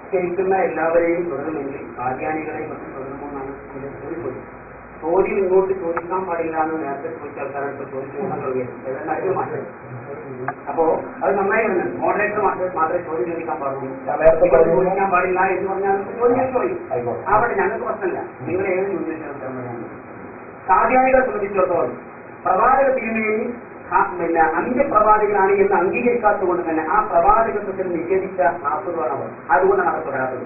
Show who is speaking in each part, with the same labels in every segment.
Speaker 1: നമസ്കരിക്കുന്ന എല്ലാവരെയും തുടരുമെങ്കിൽ കാദ്യാനികളെയും മറ്റും തുടരുമെന്നാണ് എന്റെ ചോദിച്ചത്. ചോദ്യം ഇങ്ങോട്ട് ചോദിക്കാൻ പാടില്ല എന്ന് നേരത്തെ ചോദിച്ച ആൾക്കാരാണ് ഇപ്പൊ ചോദിച്ചു തുടങ്ങിയത്. അപ്പോ അത് നന്നായി വരുന്നത് മോഡറേറ്റർ മാത്രമേ ചോദ്യം ചോദിക്കാൻ പാടുള്ളൂ. ചോദിക്കാൻ പാടില്ല എന്ന് പറഞ്ഞാൽ ചോദ്യം ചോദിക്കും. അവിടെ ഞങ്ങൾക്ക് പ്രശ്നമില്ല. നിങ്ങൾ ഏത് ചോദ്യം കാദ്യാനികളെ സംബന്ധിച്ചിടത്തോളം പ്രവാചക തിരുമേനി പിന്നെ അന്ത്യപ്രവാചകനാണ് എന്ന് അംഗീകരിക്കാത്തതുകൊണ്ട് തന്നെ ആ പ്രവാചകത്വത്തിൽ നിഷേധിച്ച ആസുകളാണ് അവർ. അതുകൊണ്ടാണ് അവർ തുടരാത്തത്.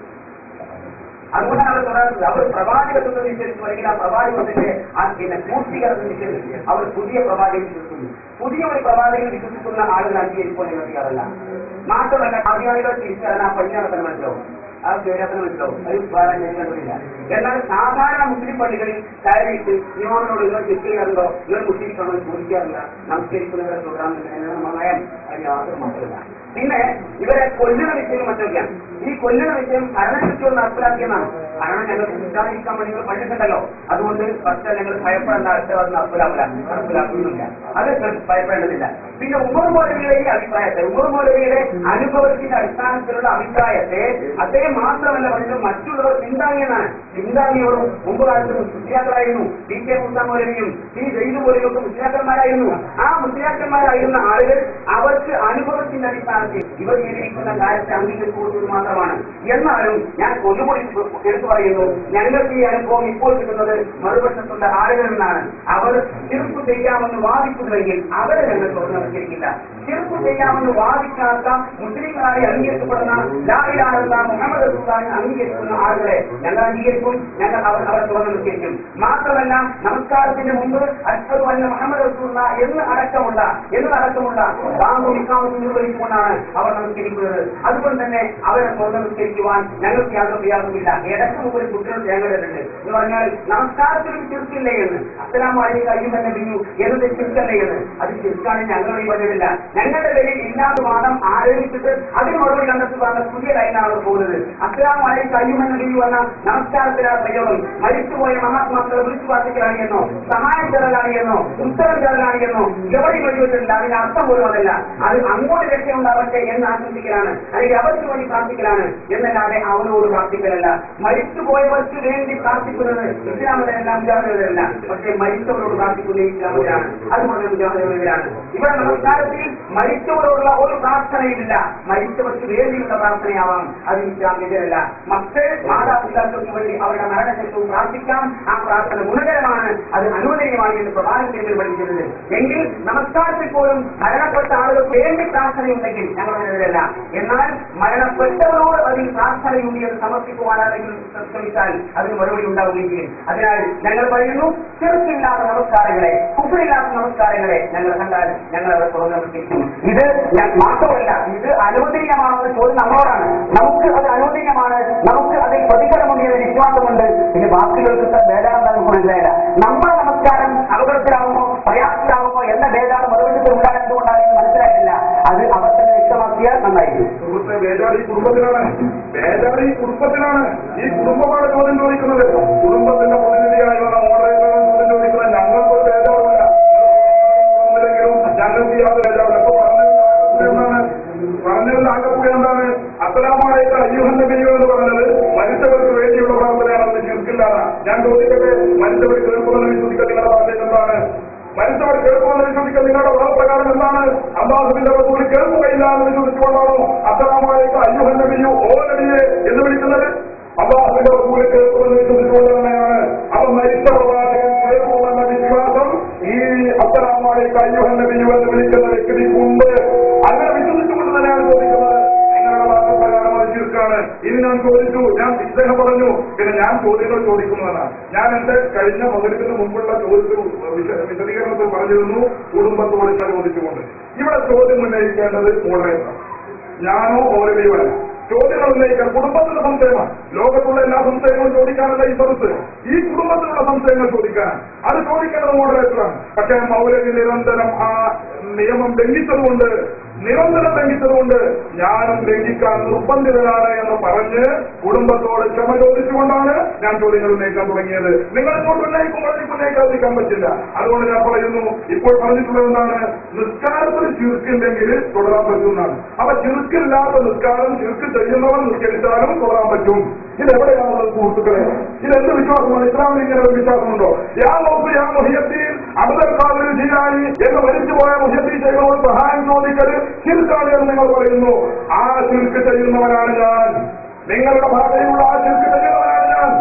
Speaker 1: അവർ പ്രവാചകത്വത്തെ നിഷേധിച്ചു അല്ലെങ്കിൽ ആ പ്രവാചകത്തിന്റെ പിന്നെ പൂർത്തീകരണത്തെ നിഷേധിച്ച് അവർ പുതിയ പ്രവാചകൻ വിശ്വസിക്കുന്നു. പുതിയ ഒരു പ്രവാചകൻ വിശ്വസിക്കുന്ന ആളുകൾ അംഗീകരിപ്പോൾ നിങ്ങൾ ചെയ്യാറില്ല. മാത്രമല്ല കാദ്യാനികൾ തിരിച്ചറിയാൻ ആ പയ്യനത്തിന് മനസ്സിലാവും, ആ പേരത്തിന് മനസ്സിലാവും. അത് കണ്ടില്ല. എന്നാൽ സാധാരണ മുസ്ലിം പള്ളികളിൽ കയറിയിട്ട് ഇമാമിനോട് നിങ്ങൾ ചെക്ക് ചെയ്യാറുണ്ടോ, നിങ്ങൾ മുസ്ലിംസാണോ ചോദിക്കാറില്ല. നമസ്കരിക്കുന്നവരെ തുടരാൻ നയം അത് യാതൊരു മാത്രമല്ല. പിന്നെ ഇവരെ കൊല്ലുന്ന വിഷയം മറ്റൊക്കെയാണ്. ഈ കൊല്ലുന്ന വിഷയം ഭരണകൃത്യം നടപ്പിലാക്കിയെന്നാണ്. കാരണം ഞങ്ങൾ ഇസ്ലാമിക്കാൻ വേണ്ടി നിങ്ങൾ പഠിച്ചിട്ടുണ്ടല്ലോ, അതുകൊണ്ട് പക്ഷേ ഞങ്ങൾ ഭയപ്പെടേണ്ട അടുത്ത നടപ്പിലാക്കുന്നില്ല, അത് ഭയപ്പെടേണ്ടതില്ല. പിന്നെ ഉമർ മൗലവിയുടെ ഈ അഭിപ്രായത്തെ, ഉമർ മൗലവിയുടെ അനുഭവത്തിന്റെ അടിസ്ഥാനത്തിലുള്ള അഭിപ്രായത്തെ അദ്ദേഹം മാത്രമല്ല പറഞ്ഞത് മറ്റുള്ളവർ പിന്താങ്ങിയെന്നാണ്. പിന്താങ്ങിയവരും മുമ്പ് കാലത്ത് മുസ്ലിയാക്കളായിരുന്നു. പി കെ മുസ്താ മൗലവിയും പി ജയ്ദ് മൗലവിയൊക്കെ മുസ്ലിയാക്കന്മാരായിരുന്നു. ആ മുസ്ലിയാക്കന്മാരായിരുന്ന ആളുകൾ അവർക്ക് അനുഭവത്തിന്റെ അടിസ്ഥാനത്തിൽ ഇവർ ജീവിക്കുന്ന കാര്യത്തെ അംഗീകരിക്കുന്നത് മാത്രമാണ്. എന്നാലും ഞാൻ ഒന്നുകൂടി എടുത്തു പറയുന്നു, ഞങ്ങൾക്ക് ഈ അനുഭവം ഇപ്പോൾ കിട്ടുന്നത് മറുപക്ഷത്തുള്ള ആളുകളിൽ നിന്നാണ്. അവർ ചെറുപ്പ് ചെയ്യാമെന്ന് വാദിക്കുന്നുവെങ്കിൽ അവരെ ഞങ്ങൾ തുറന്നവരിക്കില്ല. ചെറുപ്പ് ചെയ്യാമെന്ന് വാദിക്കാത്ത മുസ്ലിങ്ങളായി അംഗീകരിക്കപ്പെടുന്ന ലാ ഇലാഹ ഇല്ലല്ലാഹ് മുഹമ്മദ് റസൂലുള്ളാഹിനെ അംഗീകരിക്കുന്ന ആളുകളെ ഞങ്ങൾ അംഗീകരിക്കും. ഞങ്ങൾ അവരെ തുറന്നവരിക്കും. മാത്രമല്ല നമസ്കാരത്തിന് മുമ്പ് അശ്ഹദു അന്ന മുഹമ്മദ് റസൂലുള്ളാഹ് എന്ന് അടക്കമുള്ള ബാങ്കും ഇഖാമത്തും നിർവഹിച്ചുകൊണ്ടാണ് അവർ നമസ്കരിക്കുന്നത്. അതുകൊണ്ട് തന്നെ അവരെ തുറന്നവരിക്കുവാൻ ഞങ്ങൾക്ക് യാതൊരു പ്രയാസമില്ല. ഇടയ്ക്ക് മുമ്പ് ഒരു കുട്ടികൾ തേങ്ങലുണ്ട് എന്ന് പറഞ്ഞാൽ നമസ്കാരത്തിലും ചെറുക്കില്ലേ എന്ന് അസ്സലാമു അലൈക്കും അയ്യുഹൻ നബിയു എന്നത് ചെറുക്കല്ലേ എന്ന്. അത് ചെറുക്കാണെങ്കിൽ ഞങ്ങളുടെ വഴിയില്ല. ഞങ്ങളുടെ പേരിൽ ഇല്ലാത്ത വാദം ആരോപിച്ചിട്ട് അതിന് മറുപടി കണ്ടെത്തുവാനുള്ള പുതിയ ലൈനാണ് പോകുന്നത്. അസ്സലാമു അലൈക്കും അയ്യുഹൻ നബിയു എന്ന നമസ്കാരത്തിലുള്ള പ്രയോഗം മരിച്ചുപോയ മഹാത്മാക്കളെ വിളിച്ചു പ്രാർത്ഥിക്കലാണ് എന്നോ സഹായം തരലാണ് എന്നോ ഉത്തരം തരലാണ് എന്നോ എവിടെയും വഴിവെച്ചിട്ടില്ല. അതിന്റെ അർത്ഥം പോലും അതല്ല. അത് അങ്ങോട്ട് രക്ഷയുണ്ടാവട്ടെ എന്ന് ആശംസിക്കലാണ്, അല്ലെങ്കിൽ അവർക്ക് വേണ്ടി പ്രാർത്ഥിക്കലാണ് എന്നല്ലാതെ അവരോട് പ്രാർത്ഥിക്കലല്ല. മരിച്ചുപോയവർക്ക് വേണ്ടി പ്രാർത്ഥിക്കുന്നത് ഇസ്ലാമിലെല്ലാം മുജാഹിദുകളിലല്ല, പക്ഷേ മരിച്ചവരോട് പ്രാർത്ഥിക്കുന്നത് ഇസ്ലാമിലാണ്. അതുകൊണ്ട് മുജാഹിദുകളിലാണ്. ഇവിടെ നമസ്കാരത്തിൽ മരിച്ചവരോടുള്ള ഒരു പ്രാർത്ഥനയില്ല. മരിച്ചവർക്ക് വേണ്ടിയുള്ള പ്രാർത്ഥനയാവാം, അത് ഇസ്ലാമിലല്ല. മക്കൾ മാതാപിതാക്കൾക്ക് വേണ്ടി അവരുടെ മരണശേഷവും പ്രാർത്ഥിക്കാം. ആ പ്രാർത്ഥന ഗുണകരമാണ്, അത് അനുവദനീയമാണ് എന്ന് പ്രധാനമന്ത്രി പഠിക്കുന്നത്. എങ്കിൽ നമസ്കാരത്തിൽ പോലും മരണപ്പെട്ട ആളുകൾക്ക് വേണ്ടി പ്രാർത്ഥനയുണ്ടെങ്കിൽ ഞങ്ങളല്ല. എന്നാൽ മരണപ്പെട്ടവരോട് അതിൽ പ്രാർത്ഥനയുണ്ട് എന്ന് സമർപ്പിക്കുവാനാണെങ്കിൽ ശ്രമിച്ചാൽ അതിന് മറുപടി ഉണ്ടാവുകയും ചെയ്യും. അതിനാൽ ഞങ്ങൾ പറയുന്നു, ചെറുക്കില്ലാത്ത നമസ്കാരങ്ങളെ, കുഫറില്ലാത്ത നമസ്കാരങ്ങളെ ഞങ്ങൾ കണ്ടാൽ ഞങ്ങൾ അവരെ തുറന്നവർക്ക്. ഇത് മാത്രമല്ല, ഇത് അനുവദനീയമാണെന്ന് ചോദ്യം നമ്മളോടാണ്. നമുക്ക് അത് അനുവദനീയമാണ്, നമുക്ക് അതിൽ പ്രതിഫലമുണ്ട് എന്ന വിശ്വാസമുണ്ട്. പിന്നെ ബാക്കികൾക്ക് ബേജാറെന്താ നമുക്ക് മനസ്സിലായില്ല. നമ്മുടെ നമസ്കാരം അപകടത്തിലാവുമോ പ്രയാസത്തിലാവുമോ എന്ന ബേജാറ് മറുപടി ഉണ്ടാകാൻ എന്തുകൊണ്ടാണെന്ന് മനസ്സിലായിട്ടില്ല. അത് അവർ തന്നെ വ്യക്തമാക്കിയാൽ നന്നായിരിക്കും.
Speaker 2: ബേജാറ് ഈ കുടുംബത്തിലാണ്. ഈ കുടുംബമാണ് ചോദ്യം ചോദിക്കുന്നത്. കുടുംബത്തിന്റെ പ്രതിനിധിയായി വന്ന മോഡറേറ്ററാണ് ചോദ്യം ചോദിക്കുന്നത്. ഞങ്ങൾക്കൊരു ബേജാറില്ല, ഞങ്ങൾക്ക് യാതൊരു ബേജാറില്ല. അപ്പൊ പറഞ്ഞതിൽ ആകെക്കൂടി എന്താണ്? അസ്സലാമു അലൈക്കും അയ്യുഹൻ നബിയു എന്ന് പറഞ്ഞത് മരിച്ചവർക്ക് വേണ്ടിയുള്ള പ്രാർത്ഥനയാണെന്ന് ചിന്തിക്കില്ലാണ്. ഞാൻ ചോദിക്കട്ടെ, മരിച്ചവർ കേൾക്കുമെന്ന് വിശ്വസിക്കാൻ നിങ്ങളുടെ പറഞ്ഞത് എന്താണ്? മരിച്ചവർ കേൾക്കുമെന്ന് വിശ്വസിക്കാൻ നിങ്ങളുടെ വാദപ്രകാരം എന്താണ്? അല്ലാഹുവിന്റെ റസൂൽ കേൾക്കുകയില്ല എന്ന് വിശ്വസിച്ചുകൊണ്ടാണോ അസ്സലാമു അലൈക്കും അയ്യുഹൻ നബിയു ഓ നബിയെ എന്ന് വിളിക്കുന്നത്? അല്ലാഹുവിന്റെ റസൂൽ കേൾക്കുമെന്ന് വിശ്വസിച്ചുകൊണ്ട് തന്നെയാണ്. അവ മരിച്ച പ്രവാചകൻ കേൾക്കുമെന്ന വിശ്വാസം ഈ അസ്സലാമു അലൈക്കും അയ്യുഹൻ നബിയു എന്ന് വിളിക്കുന്ന വ്യക്തിക്കുണ്ട്. അങ്ങനെ വിശ്വസിച്ചുകൊണ്ട് തന്നെയാണ് ചോദിക്കുന്നത്. നിങ്ങളുടെ വാദപ്രകാരം അത് ചുരുക്കാണ്. ഇനി ഞാൻ ചോദിച്ചു, ഞാൻ ഇദ്ദേഹം പറഞ്ഞു, പിന്നെ ഞാൻ ചോദ്യങ്ങൾ ചോദിക്കുന്നതാണ്. ഞാൻ എന്റെ കഴിഞ്ഞ മകരത്തിന് മുമ്പുള്ള വിശദീകരണത്തിൽ പറഞ്ഞിരുന്നു കുടുംബത്തോട് ചോദിച്ചുകൊണ്ട്. ഇവിടെ ചോദ്യം ഉന്നയിക്കേണ്ടത് മോഡറേറ്റർ, ഞാനോ മൗലവിയുമല്ല. ചോദ്യങ്ങൾ ഉന്നയിക്കാൻ കുടുംബത്തിലുള്ള സംശയമാണ്. ലോകത്തുള്ള എല്ലാ സംശയങ്ങളും ചോദിക്കാനല്ല ഈ സദസ്. ഈ കുടുംബത്തിലുള്ള സംശയങ്ങൾ ചോദിക്കാൻ അത് ചോദിക്കേണ്ടത് മോഡറേറ്ററാണ്. പക്ഷേ മൗലവി നിരന്തരം ആ നിയമം ലംഘിച്ചതുകൊണ്ട് നിരന്തരം ലംഘിച്ചതുകൊണ്ട് ഞാനും ലംഘിക്കാൻ നിർബന്ധിതനാണ് എന്ന് പറഞ്ഞ് കുടുംബത്തോട് ക്ഷമ ചോദിച്ചുകൊണ്ടാണ് ഞാൻ ചോദ്യങ്ങൾ ഉന്നയിക്കാൻ തുടങ്ങിയത്. നിങ്ങൾ ഇങ്ങോട്ട് ഉന്നയിക്കുമ്പോൾ എനിക്ക് ഉന്നയിക്കാതിരിക്കാൻ പറ്റില്ല. അതുകൊണ്ട് ഞാൻ പറയുന്നു, ഇപ്പോൾ പറഞ്ഞിട്ടുള്ളത് എന്താണ്? നിസ്കാരത്തിൽ ചുരുക്കുണ്ടെങ്കിൽ തുടരാൻ പറ്റുന്നതാണ്. അപ്പൊ ചുരുക്കില്ലാത്ത നിസ്കാരം ചുരുക്ക് ചെയ്യുന്നവർ നിസ്കരിച്ചാലും തുടരാൻ പറ്റും. ഇതെവിടെയാണുള്ളത് സുഹൃത്തുക്കളെ? ഇതെന്ത് വിശ്വാസമാണ്? ഇസ്ലാമിൽ ഇങ്ങനെ ഒരു വിശ്വാസമുണ്ടോ? യാ നോക്ക് യാ മുഹിയദ്ദീൻ അബ്ദുൽ ഖാദിർ ജീലാനി എന്ന് മരിച്ചുപോയ മുഹിയദ്ദീൻ ശൈഖിനോട് സഹായം ചോദിക്കൽ ശിർക്കാണ് എന്ന് നിങ്ങൾ പറയുന്നു. ആ ശിർക്ക് ചെയ്യുന്നവനാണ് ഞാൻ. നിങ്ങളുടെ ഭാഷയിലുള്ള ആ ശിർക്ക് ചെയ്യുന്നവനാണ് ഞാൻ.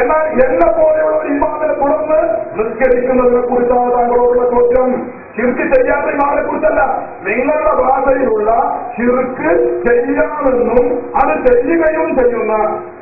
Speaker 2: എന്നാൽ എന്നെ പോലെയുള്ള ഒരു ഇമാമിനെ തുടർന്ന് നിസ്കരിക്കുന്നതിനെ കുറിച്ചാണ് താങ്കളോടുള്ള ചോദ്യം. ശിർക്ക് ചെയ്യാത്ത ഇമാമിനെ കുറിച്ചല്ല. നിങ്ങളുടെ ഭാഷയിലുള്ള ശിർക്ക് ചെയ്യാമെന്നും അത് ചെയ്യുകയും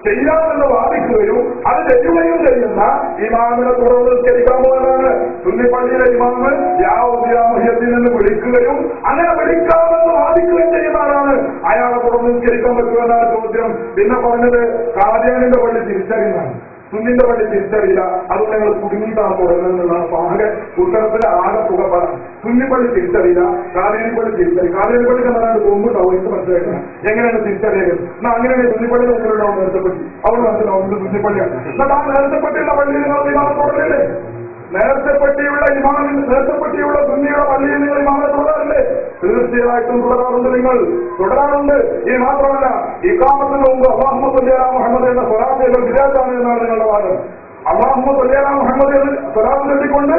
Speaker 2: ചെയ്യാമെന്ന് വാദിക്കുകയും അത് ചെയ്യുകയും ചെയ്യുന്ന ഇമാമിനെ തുടർന്ന് നിസ്കരിക്കാമോ എന്നാണ്. സുന്നിപ്പള്ളിയിലെ ഇമാമ് യാവുദ്ദീൻ എന്ന് വിളിക്കുകയും അങ്ങനെ വിളിക്കാമെന്ന് വാദിക്കുകയും ചെയ്യുന്ന ആളാണ്. അയാളെ തുടർന്ന് നിസ്കരിക്കാൻ പറ്റുമെന്നാണ് ചോദ്യം. പിന്നെ പറഞ്ഞത് ഖാദിയാനിന്റെ പള്ളി തിരിച്ചറിയുന്നതാണ്, സുന്നിന്റെ പള്ളി തിരിച്ചറിയില്ല, അതുകൊണ്ട് ഞങ്ങൾ കുടുങ്ങിയിട്ടാണ് തുടരുന്നതെന്നുള്ളതാണ്. ആകെ ഉത്തരത്തിലെ ആകെ തുകപ്പാടാണ്. സുന്നിപ്പള്ളി തിരിച്ചറിയില്ല, ഖാദിയാനിപ്പള്ളി തിരിച്ചറിയും. ഖാദിയാനിപ്പള്ളിക്ക് എന്താണ് കൊമ്പുണ്ടാവും, ഇത് മനസ്സിലാക്കണം. എങ്ങനെയാണ് തിരിച്ചറിയുന്നത്? എന്നാൽ അങ്ങനെയാണ് സുന്നിപ്പള്ളി മുമ്പിലുണ്ടാവും നേരത്തെപ്പറ്റി. അവിടെ മനസ്സിലാവും ഇത് സുന്നിപ്പള്ളിയാണ്. എന്നാൽ ആ നേരത്തെപ്പറ്റിയുള്ള പള്ളിയിൽ നിങ്ങൾ ഇമാമെ തുടരില്ലേ? നേരത്തെപ്പറ്റിയുള്ള സുന്നിയുടെ പള്ളിയിൽ നിങ്ങൾ ഇമാമെ തുടരാറില്ലേ? തീർച്ചയായിട്ടും തുടരാറുണ്ട്. നിങ്ങൾ തുടരാറുണ്ട്. ഈ മാത്രമല്ല, ഇഖാമത്തിന് മുമ്പ് അല്ലാഹുമ്മ സ്വല്ലി അലാ മുഹമ്മദ് എന്ന സ്വലാത്തുകൾ വിദേശാണ് എന്നാണ് നിങ്ങളുടെ വാദം. അല്ലാഹുമ്മ സ്വല്ലി അലാ മുഹമ്മദ് എന്ന് സ്വലാത്ത് ചൊല്ലിക്കൊണ്ട്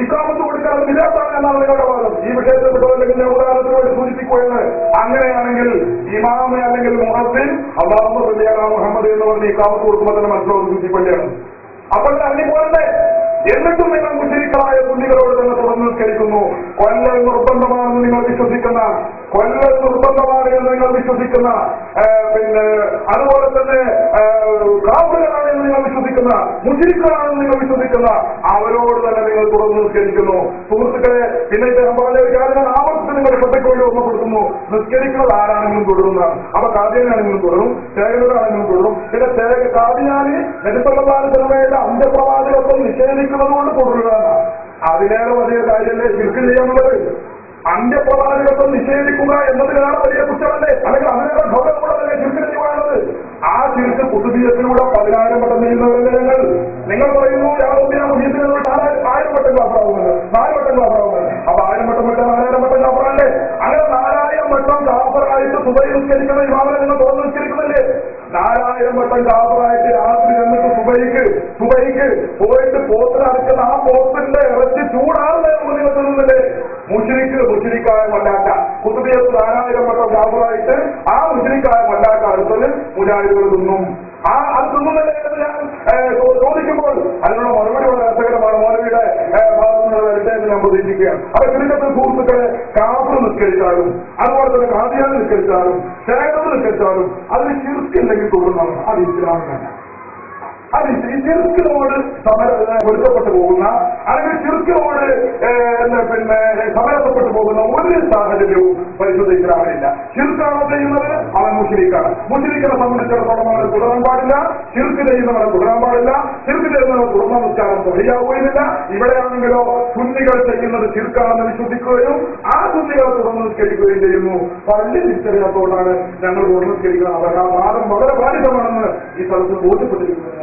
Speaker 2: ഇഖാമത്ത് കൊടുക്കാൻ വിദേശാണ് എന്നാണ് നിങ്ങളുടെ വാദം. ഈ വിഷയത്തിൽപ്പെട്ടതല്ലെങ്കിൽ ഞാൻ ഉദാഹരണത്തിന് വേണ്ടി സൂചിപ്പിക്കുകയാണ്. അങ്ങനെയാണെങ്കിൽ ഇമാമ അല്ലെങ്കിൽ മുഅദ്ദിൻ അല്ലാഹുമ്മ സ്വല്ലി അലാ മുഹമ്മദ് എന്ന് പറഞ്ഞ് ഇഖാമത്ത് കൊടുക്കുമ്പോൾ തന്നെ മനസ്സിലാവുന്ന സുന്നിപ്പള്ളിയാണ്. അപ്പോൾ അറിഞ്ഞുപോകണ്ടേ? എന്നിട്ടും നിങ്ങൾ മുശ്രിക്കായ സുന്നികളോട് തന്നെ തുടർന്ന് നിസ്കരിക്കുന്നു. കൊല്ലൽ നിർബന്ധമാണെന്ന് നിങ്ങൾ വിശ്വസിക്കുന്ന, പിന്നെ അതുപോലെ തന്നെ കാഫിറുകളാണെന്ന് നിങ്ങൾ വിശ്വസിക്കുന്ന, മുശ്രിക്കുകളാണെന്ന് നിങ്ങൾ വിശ്വസിക്കുന്ന അവരോട് തന്നെ നിങ്ങൾ തുടർന്ന് നിസ്കരിക്കുന്നു. സുഹൃത്തുക്കളെ, പിന്നെ ഇദ്ദേഹം പറഞ്ഞ ഒരു കാര്യം ആവർത്തിച്ച് നിങ്ങൾ ശ്രദ്ധയ്ക്ക് വേണ്ടി ഓർമ്മപ്പെടുത്തുന്നു. നിസ്കരിക്കുന്നത് ആരാണെങ്കിലും തുടരുന്നതാണ്. അപ്പൊ കാദിയാനാണെങ്കിലും തുടരും, ശേഖരനാണെങ്കിലും തുടരും. പിന്നെ കാദിയാനി നബി സല്ലല്ലാഹു അലൈഹി വസല്ലമയുടെ അന്ത്യപ്രവാചകത്വം നിഷേധിക്കുന്നത് കൊണ്ട് തുടരുകയാണ്. അതിലേറെ വലിയ കാര്യമല്ലേ ശിർക്ക് ചെയ്യാനുള്ളത്? അന്ത്യപ്രവാചകത്വം നിഷേധിക്കുക എന്നതിനാണ് വലിയ കുറ്റമല്ലേ? അല്ലെങ്കിൽ അതിനേറെ ഗൗരവമുള്ളതല്ലേ ശിർക്ക് ചെയ്യുവാനുള്ളത്? ആ ശിർക്ക് കുതുബിയത്തിലൂടെ 10,000 വട്ടം ചെയ്യുന്നവരല്ലേ നിങ്ങൾ പറയുന്നു യാതൊരു മുഹീത്തിനോട് 1000 വട്ടം കാഫറാവുന്നത്, 4 വട്ടം കാഫറാവുന്നത്. അപ്പൊ 1000 വട്ടം വിട്ടാൽ 4000 വട്ടം കാഫറല്ലേ? അങ്ങനെ 4000 വട്ടം കാഫറായിട്ട് സുബൈ നിസ്കരിക്കുന്ന ഇമാമിനെ നിങ്ങൾ തുറന്ന് നിസ്കരിക്കുന്നില്ലേ? 4000 വട്ടം കാഫറായിട്ട് രാത്രി എന്നിട്ട് സുബൈക്ക് പോയിട്ട് പോത്തിനടക്കുന്ന ആ പോത്തിന്റെ ഇറച്ചി ചൂടാറുന്നതെന്ന് നിങ്ങൾ തിന്നുന്നില്ലേ? മുശ്രിക്കായ മല്ലാക്ക കുതുബിയത്ത് 4000 വട്ടം കാഫറായിട്ട് ആ മുശ്രിക്കായ മല്ലാക്ക അടുത്തത് മുജാഹിദുകൾ തിന്നും. അത് തിന്നുന്നില്ലേ എന്ന് ഞാൻ ചോദിക്കുമ്പോൾ അതിനുള്ള മറുപടി വളരെ രസകരമാണ്. മൗലവിയുടെ ഭാഗത്തുനിന്നുള്ള വിഷയത്തിൽ ഞാൻ പ്രതീക്ഷിക്കുകയാണ്. അപ്പൊ ചുരുക്കത്തിൽ സുഹൃത്തുക്കളെ, കാഫിർ നിസ്കരിച്ചാലും അതുപോലെ തന്നെ ഖാദിയാൻ നിസ്കരിച്ചാലും ശേഖരം നിസ്കരിച്ചാലും അതിന് ശിർക്കില്ലെങ്കിൽ തുടർന്നാണ്. അത് ഇസ്ലാമിനല്ല. അത് ഈ ശിർക്കിനോട് പൊരുത്തപ്പെട്ടു പോകുന്ന അല്ലെങ്കിൽ ശിർക്കിനോട് പിന്നെ സമരസപ്പെട്ടു പോകുന്ന ഒരു സാഹചര്യവും പരിശുദ്ധ ഇസ്ലാമിലില്ല. ശിർക്കാണോ ചെയ്യുന്നത് അവൻ മുശ്രിക്കാണ്. മുശ്രിക്കിനെ സംബന്ധിച്ചിടത്തോളം അവനെ തുടരാൻ പാടില്ല. ശിർക്ക് ചെയ്യുന്നവനെ തുടരാൻ പാടില്ല. ശിർക്ക് ചെയ്യുന്നവനെ തുടർന്ന നിസ്കാരം സഹിയാവുകയുമില്ല. ഇവിടെയാണെങ്കിലോ സുന്നികൾ ചെയ്യുന്നത് ശിർക്കാണെന്ന് വിശ്വസിക്കുകയും ആ സുന്നികളെ തുടർന്ന് നിസ്കരിക്കുകയും ചെയ്യുന്നു. പള്ളി തിരിച്ചറിയാത്തതുകൊണ്ടാണ് ഞങ്ങൾ തുടർന്ന് നിസ്കരിക്കുന്നത്. അവരുടെ ആ വാദം വളരെ ബാധിതമാണെന്ന് ഈ സ്ഥലത്ത് ബോധ്യപ്പെട്ടിരിക്കുന്നത്.